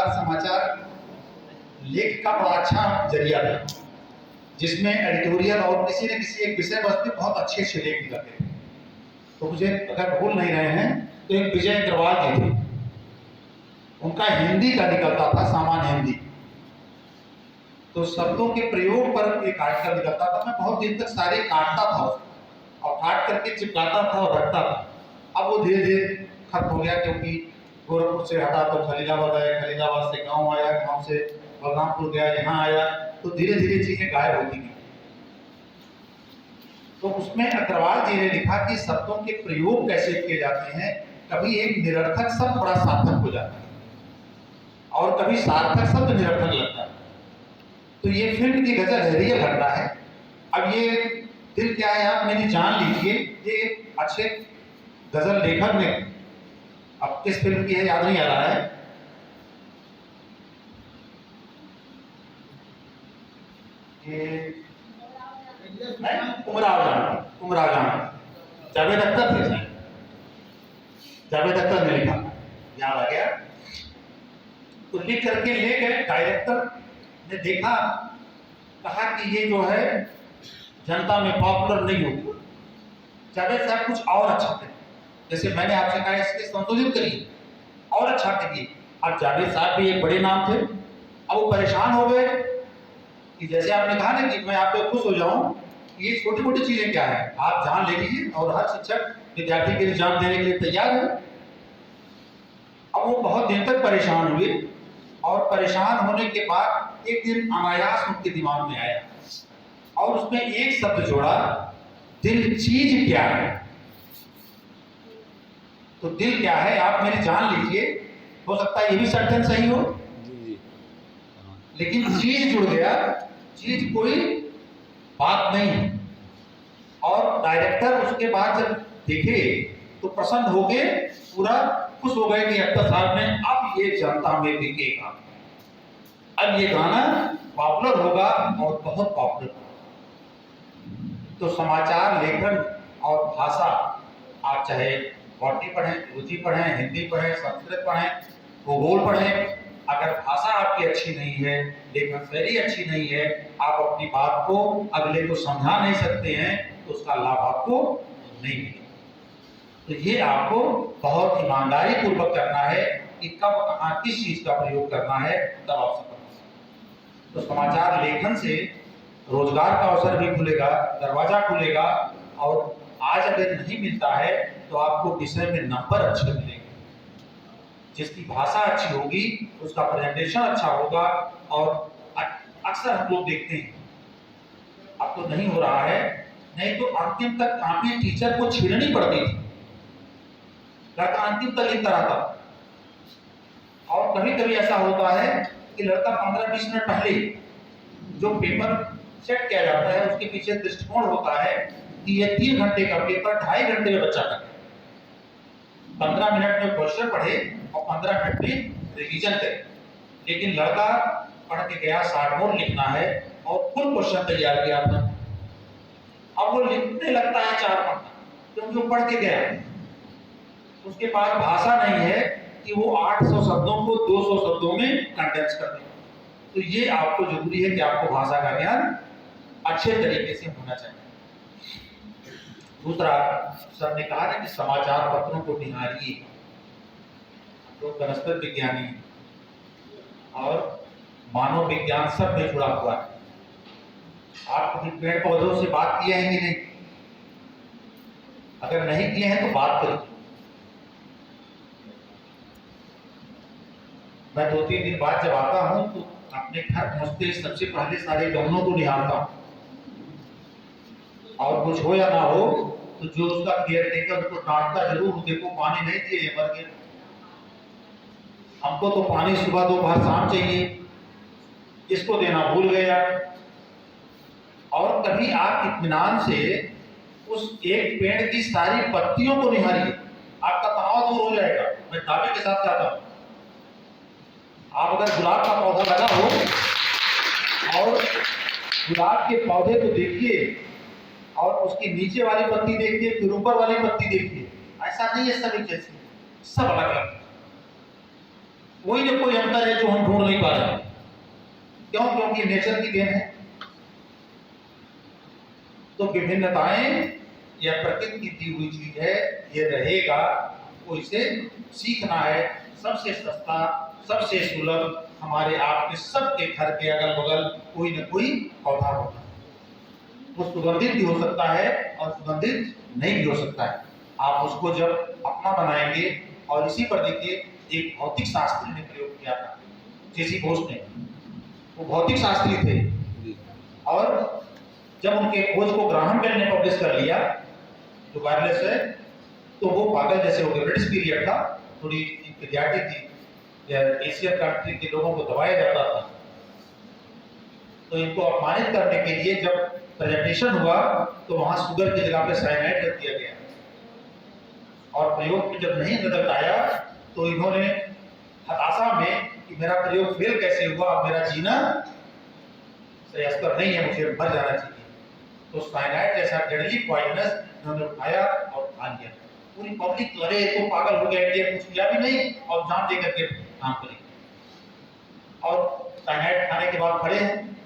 लगातार समाचार लेख का बड़ा अच्छा जरिया था, जिसमें एडिटोरियल और किसी न किसी एक विषय वस्तु पे बहुत अच्छे अच्छे लेख निकलते थे। तो मुझे अगर भूल नहीं रहे हैं तो एक विजय अग्रवाल जी थे, उनका हिंदी का निकलता था सामान्य हिंदी, तो शब्दों के प्रयोग पर एक आर्टिकल निकलता था। मैं बहुत दिन तक सारे काटता था उसको, और काट करके चिपकाता था और रखता था। अब वो धीरे धीरे खत्म हो गया, क्योंकि गोरखपुर से हटा तो खलीलाबाद आया, खलीलाबाद से गांव आया, गांव से बलरामपुर गया, यहाँ आया, तो धीरे धीरे चीजें गायब होती गई। तो उसमें अग्रवाल जी ने लिखा कि शब्दों के प्रयोग कैसे किए जाते हैं। कभी एक निरर्थक शब्द बड़ा सार्थक हो जाता है और कभी सार्थक शब्द निरर्थक लगता है। तो ये फिल्म की गजल है, रियल घटना है। अब ये दिल क्या है आप मेरी जान लीजिए, ये अच्छे गजल लेखक ने, अब किस फिल्म की है याद नहीं आ रहा है, ये उमराव जान जावेद अख्तर थे, जावेद अख्तर ने लिखा, याद आ गया। तो लिख करके ले गए, डायरेक्टर ने देखा, कहा कि ये जो है जनता में पॉपुलर नहीं होगी, जावेद साहब कुछ और अच्छा करें, जैसे मैंने आपसे कहा इसके संशोधित करिए और अच्छा करिए। अब जावेद साहब भी एक बड़े नाम थे, अब वो परेशान हो गए कि जैसे आपने कहा ना कि मैं आप पे खुश हो जाऊं, ये छोटी मोटी चीजें क्या है, आप जान ले लीजिए, और हर शिक्षक विद्यार्थी के लिए जान देने के लिए तैयार है। अब वो बहुत दिन तक परेशान हुए, और परेशान होने के बाद एक दिन अनायास उनके दिमाग में आया और उसमें एक शब्द जोड़ा, दिल चीज क्या है। तो दिल क्या है आप मेरी जान लीजिए, हो सकता है ये भी सेंटेंस सही हो, लेकिन चीज जुड़ गया, चीज कोई बात नहीं है। और डायरेक्टर उसके बाद जब देखे तो प्रसन्न हो गए, पूरा खुश हो गए कि अख्तर साहब ने अब ये जनता में बिकेगा, अब ये गाना पॉपुलर होगा और बहुत पॉपुलर होगा। तो समाचार लेखन और भाषा, आप चाहे बॉटनी पढ़ें, रुचि पढ़ें, हिंदी पढ़ें, संस्कृत पढ़ें, भूगोल पढ़ें, अगर भाषा आपकी अच्छी नहीं है, लेखन शैली अच्छी नहीं है, आप अपनी बात को अगले को समझा नहीं सकते हैं, तो उसका लाभ आपको नहीं मिलेगा। तो ये आपको बहुत ईमानदारी पूर्वक करना है कि कब कहाँ किस चीज का प्रयोग करना है, तब आप सफल हो सकते। तो समाचार लेखन से रोजगार का अवसर भी खुलेगा, दरवाजा खुलेगा, और आज अगर नहीं मिलता है तो आपको विषय में नंबर अच्छे मिलेंगे। जिसकी भाषा अच्छी होगी उसका प्रेजेंटेशन अच्छा होगा, और अक्सर हम लोग देखते हैं, अब तो नहीं हो रहा है, नहीं तो अंतिम तक कॉपी टीचर को छीननी पड़ती थी, लड़का अंतिम तक लिखता रहता। और कभी कभी ऐसा होता है कि लड़का 15-20 मिनट पहले जो पेपर सेट किया जाता है उसके पीछे दृष्टिकोण होता है कि ये 3 घंटे का पेपर 2.5 घंटे में बच्चा करे, 15 मिनट में क्वेश्चन पढ़े और 15 मिनट में रिवीजन करे। लेकिन लड़का पढ़ के गया, 60 मोड़ लिखना है और फुल क्वेश्चन तैयार किया था, अब वो लिखने लगता है 4 पन्ना, क्योंकि वो पढ़ के गया, उसके पास भाषा नहीं है कि वो 800 शब्दों को 200 शब्दों में कंडेंस कर दे। तो ये आपको जरूरी है कि आपको भाषा का ज्ञान अच्छे तरीके से होना चाहिए। दूसरा, सर ने कहा ना कि समाचार पत्रों को निहारिए, तो वनस्पति विज्ञानी है और मानव विज्ञान सब में जुड़ा हुआ है। आप कभी पेड़ पौधों से बात किए हैं कि नहीं? अगर नहीं किए हैं तो बात करिए। मैं 2-3 दिन बाद जब आता हूं तो अपने घर पहुंचते सबसे पहले सारे गमलों को निहारता हूं, और कुछ हो या ना हो तो जो उसका केयर टेकर उसको डांटता जरूर, देखो पानी नहीं दिए मर गए, हमको तो पानी सुबह दोपहर शाम चाहिए, इसको देना भूल गया। और कभी आप इत्मीनान से उस एक पेड़ की सारी पत्तियों को निहारिए, आपका तनाव दूर हो जाएगा, मैं दावे के साथ कहता हूं। आप अगर गुलाब का पौधा लगा हो और गुलाब के पौधे को देखिए और उसकी नीचे वाली पत्ती देखिए, फिर ऊपर वाली पत्ती देखिए, ऐसा नहीं है सभी जैसे, सब अलग अलग, कोई न कोई अंतर है जो हम नहीं पा रहे हैं। क्यों? क्योंकि नेचर की देन है। तो विभिन्नताएं यह प्रकृति की दी हुई चीज है, ये रहेगा, को इसे सीखना है। सबसे सस्ता, सबसे सुलभ हमारे आपके सबके घर के अगल बगल कोई न कोई पौधा होता है। वो सुगंधित भी हो सकता है और सुगंधित नहीं भी हो सकता है। आप उसको जब अपना बनाएंगे, और इसी पर देखिए एक भौतिक शास्त्री ने प्रयोग किया था, जेसी बोस ने। वो भौतिक शास्त्री थे, और जब उनके खोज को ग्राहम बेल ने पब्लिश कर लिया, जो वायरलेस है, तो वो पागल जैसे हो गए। ब्रिटिश पीरियड था, थोड़ी इनफीरियरिटी थी, एशियन कंट्री के लोगों को दबाया जाता था। तो इनको अपमानित करने के लिए जब प्रेजेंटेशन हुआ, तो वहां शुगर की जगह पे साइनाइड रख दिया गया, और प्रयोग में जब नहीं रिजल्ट आया, तो इन्होंने हताशा में कि मेरा प्रयोग फेल कैसे हुआ, अब मेरा जीना श्रेयस्कर नहीं है, मुझे मर जाना चाहिए। तो साइनाइड जैसा डेडली पॉइजनस इन्होंने उठाया और खा लिया। पूरी पब्लिक अरे तो पागल हो गया, ये कुछ किया भी नहीं और जान दे करके काम करेंगे। और साइनाइड खाने के बाद खड़े हैं।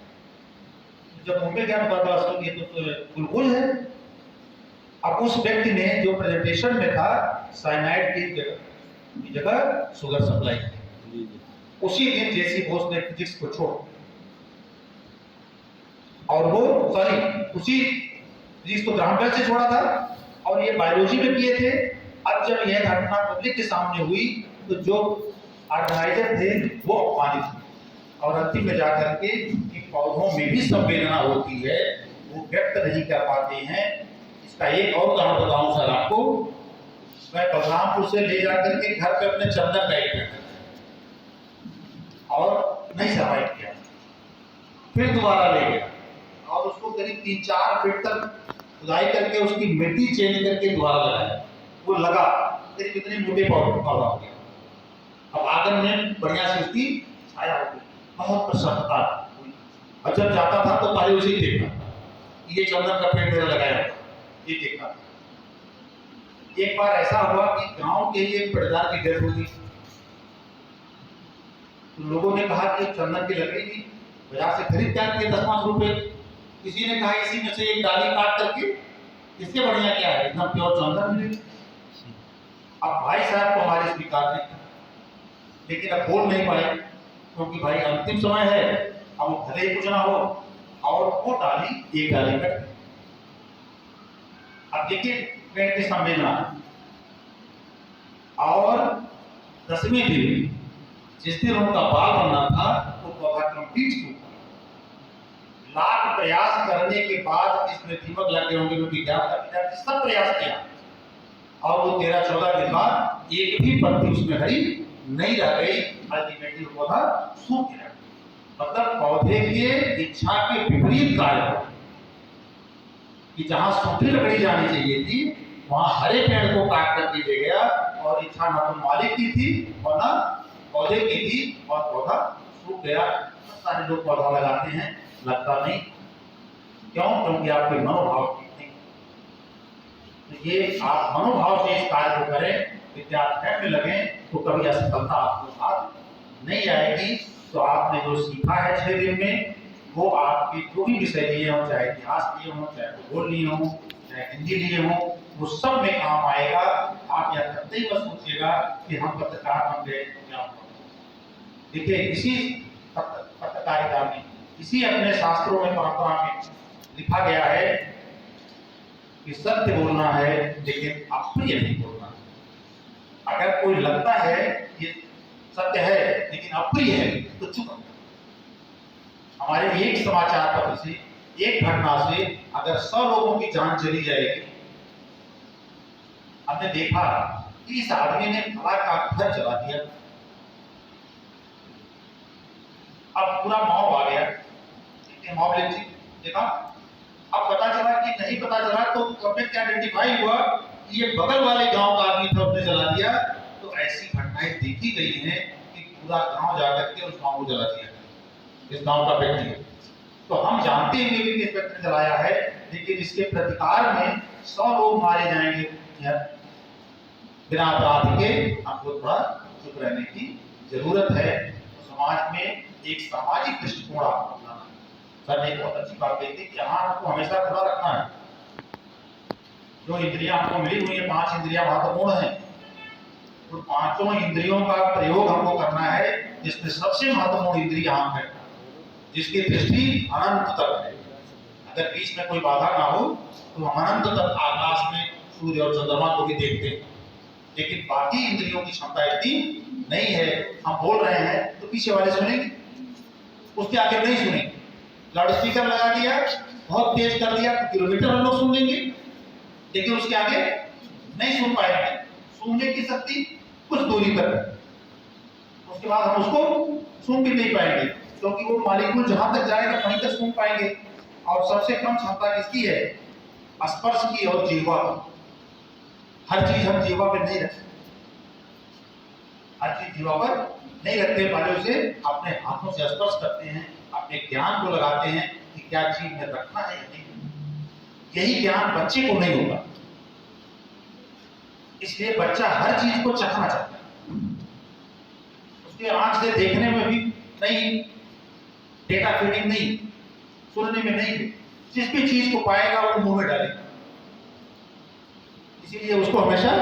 जब मुंबई गया तो ये तो बुलबुल है। अब उस व्यक्ति ने जो प्रेजेंटेशन में था, साइनाइड की जगह शुगर सप्लाई की। उसी दिन जेसी बोस ने फिजिक्स को छोड़, और वो उसी फिजिक्स को ग्राहम बेल से छोड़ा था, और ये बायोलॉजी में किए थे। अब जब यह घटना पब्लिक के सामने हुई, तो जो ऑर्गेनाइजर थे वो अपमानित हुए, और अंतिम में जाकर के पौधों में भी संवेदना होती है, वो व्यक्त नहीं कर पाते हैं। इसका एक और उदाहरण बताऊं सर आपको। मैं बलरामपुर से ले जाकर के घर पे अपने चंदन लाइट किया और नहीं सर्वाइव किया, फिर दोबारा ले गया, और उसको करीब 3-4 फीट तक खुदाई करके उसकी मिट्टी चेंज करके दोबारा लगाया। वो लगा, करीब इतने मोटे पौधा हो गया। अब आंगन में बढ़िया से उसकी छाया हो गई, बहुत प्रसन्नता हुई। और जब जाता था तो पहले उसे ही देखता, ये चंदन का पेड़ मेरा लगाया, ये देखता। एक बार ऐसा हुआ कि गांव के ही एक पेड़दार की डेथ हो गई। तो लोगों ने कहा कि चंदन की लकड़ी की बाजार से खरीद कर 10-5 रुपए। किसी ने कहा इसी में से एक डाली काट करके, इससे बढ़िया क्या है, एकदम प्योर चंदन मिले। अब भाई साहब को हमारे स्वीकार नहीं, लेकिन अब बोल नहीं पाए, क्योंकि भाई अंतिम समय है, अब भले ही कुछ ना हो, और वो डाली एक डाली कट। अब देखिए पेड़ की संवेदना। और 10वें दिन जिस दिन उनका बाल बनना था, वो पौधा कंप्लीट हुआ। लाख प्रयास करने के बाद इसमें दीमक लग गए होंगे, क्योंकि सब प्रयास किया, और वो 13-14 दिन बाद एक भी पत्ती उसमें हरी नहीं रह गई। अल्टीमेटली पौधा सूख गया। मतलब पौधे के इच्छा के विपरीत कार्य हुआ, कि जहां सूखी लकड़ी जानी चाहिए थी, वहां हरे पेड़ को काट कर दी गया, और इच्छा न तो मालिक की थी और न पौधे की थी, और पौधा सूख गया। सारे लोग पौधा लगाते हैं, लगता नहीं। क्यों? क्योंकि आपके मनोभाव ठीक नहीं। तो ये आप मनोभाव से इस कार्य को करें, विद्यार्थी में लगे, तो कभी असफलता आपको साथ नहीं आएगी। तो आपने जो सीखा है 6 दिन में, वो आपके जो भी विषय लिए हों, चाहे इतिहास लिए हों, चाहे भूगोल लिए हों, चाहे हिंदी लिए हों, वो सब में काम आएगा। आप यह करते ही बस सोचिएगा कि हम पत्रकार बन गए, क्या हुआ। देखिए इसी पत्रकारिता में, इसी अपने शास्त्रों में, परंपरा में लिखा गया है कि सत्य बोलना है, लेकिन अप्रिय नहीं बोलना। अगर कोई लगता है कि सत्य है लेकिन अप्रिय है, तो चुप। हमारे एक समाचार पत्र से, एक घटना से अगर 100 लोगों की जान चली जाएगी। हमने देखा कि इस आदमी ने फला का घर जला दिया, अब पूरा मॉब आ गया, मॉब लिंचिंग देखा। अब पता चला कि नहीं पता चला, तो कब क्या आइडेंटिफाई हुआ कि ये बगल वाले गांव का आदमी था, उसने जला दिया। तो ऐसी घटनाएं देखी गई हैं कि पूरा गांव जाकर के उस गांव को जला दिया, इस गांव का व्यक्ति है। तो हम जानते हैं कि इस व्यक्ति ने जलाया है, लेकिन इसके प्रतिकार में 100 लोग मारे जाएंगे बिना अपराध के। आपको थोड़ा चुप रहने की जरूरत है। समाज में एक सामाजिक दृष्टिकोण आपको अपनाना है। सर ने बहुत अच्छी बात कही थी कि आपको हमेशा खुला रखना है। जो इंद्रियां आपको मिली हुई है, 5 इंद्रियां महत्वपूर्ण हैं, तो पांचों इंद्रियों का प्रयोग हमको करना है, जिसमें सबसे महत्वपूर्ण इंद्रिय आंख है, जिसकी दृष्टि अनंत तक है। अगर बीच में कोई बाधा ना हो तो हम अनंत तक आकाश में सूर्य और चंद्रमा को भी देखते हैं, लेकिन बाकी इंद्रियों की क्षमता इतनी नहीं है। हम बोल रहे हैं तो पीछे वाले सुनेंगे, उसके आगे नहीं सुनेंगे। लाउड स्पीकर लगा दिया, बहुत तेज कर दिया तो किलोमीटर हम लोग सुन लेंगे, लेकिन उसके आगे नहीं सुन पाएंगे। सुनने की शक्ति कुछ दूरी तक है, उसके बाद हम उसको सुन भी नहीं पाएंगे, क्योंकि वो मालिक्यूल जहां तक जाएगा वहीं तक सुन पाएंगे। और सबसे कम क्षमता किसकी है? स्पर्श की और जीवा की। हर चीज हम जीवा पे नहीं रखते, हर चीज जीवा पर नहीं रखते, पहले उसे अपने हाथों से स्पर्श करते हैं, अपने ज्ञान को लगाते हैं कि क्या चीज में रखना है या नहीं। यही ज्ञान बच्चे को नहीं होगा, इसलिए बच्चा हर चीज को चखना चाहता है। उसके आंख से देखने में भी नहीं, डेटा फीडिंग नहीं, सुनने में नहीं, जिस भी चीज को पाएगा वो मुंह में डालेगा। इसीलिए उसको हमेशा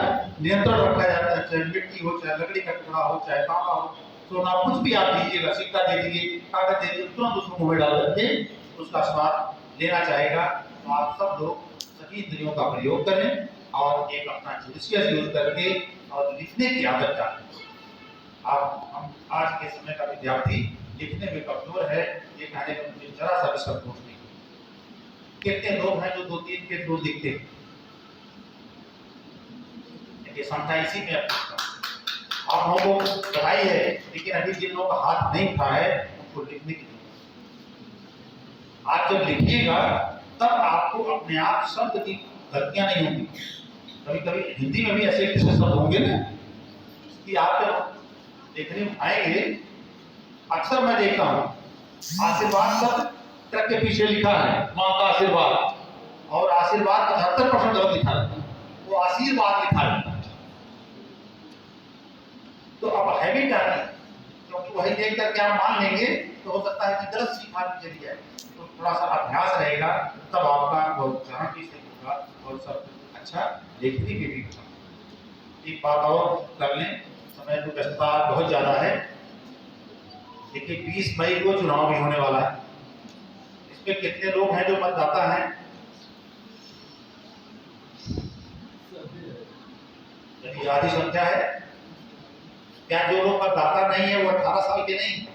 नियंत्रण रखा जाता है, चाहे मिट्टी हो, चाहे लकड़ी का टुकड़ा हो, चाहे तांबा हो, सोना, कुछ भी आप दीजिएगा, सिक्का दे दीजिए, कागज दे दीजिए, तुरंत उसको मुंह में डाल करके उसका स्वाद लेना चाहेगा। तो आप सब लोग सभी इंद्रियों का प्रयोग करें और एक अपना जुडिशियस यूज करके और लिखने की आदत डालें। आप हम आज के समय का विद्यार्थी लिखने में कमजोर है, ये कहने में मुझे जरा सा भी संतोष नहीं। कितने लोग हैं जो 2-3 पेज रोज लिखते हैं, ये क्षमता इसी में आप लोगों को बधाई है, लेकिन अभी जिन लोगों का हाथ नहीं उठा है उनको लिखने की। आप जब लिखिएगा तब आपको अपने आप शब्द की गलतियां नहीं होंगी। कभी कभी हिंदी में भी ऐसे शब्द होंगे ना कि आप जब देखने में आएंगे, अक्सर मैं देखता हूँ आशीर्वाद शब्द ट्रक के पीछे लिखा है माँ का आशीर्वाद, और आशीर्वाद 75% गलत लिखा है, वो आशीर्वाद लिखा है। तो अब हैबिट आ गई, क्योंकि वही देख कर क्या मान लेंगे तो हो सकता है कि गलत सीखा भी चली जाए। तो थोड़ा सा अभ्यास रहेगा तब आपका वो उच्चारण भी सही होगा और सब अच्छा लिखने में भी होगा। एक बात और कर लें, समय तो व्यस्तता बहुत ज्यादा है, लेकिन 20 मई को चुनाव भी होने वाला है। इसमें कितने लोग हैं जो मतदाता हैं? यदि आधी संख्या है, क्या जो लोग मतदाता नहीं है वो 18 साल के नहीं?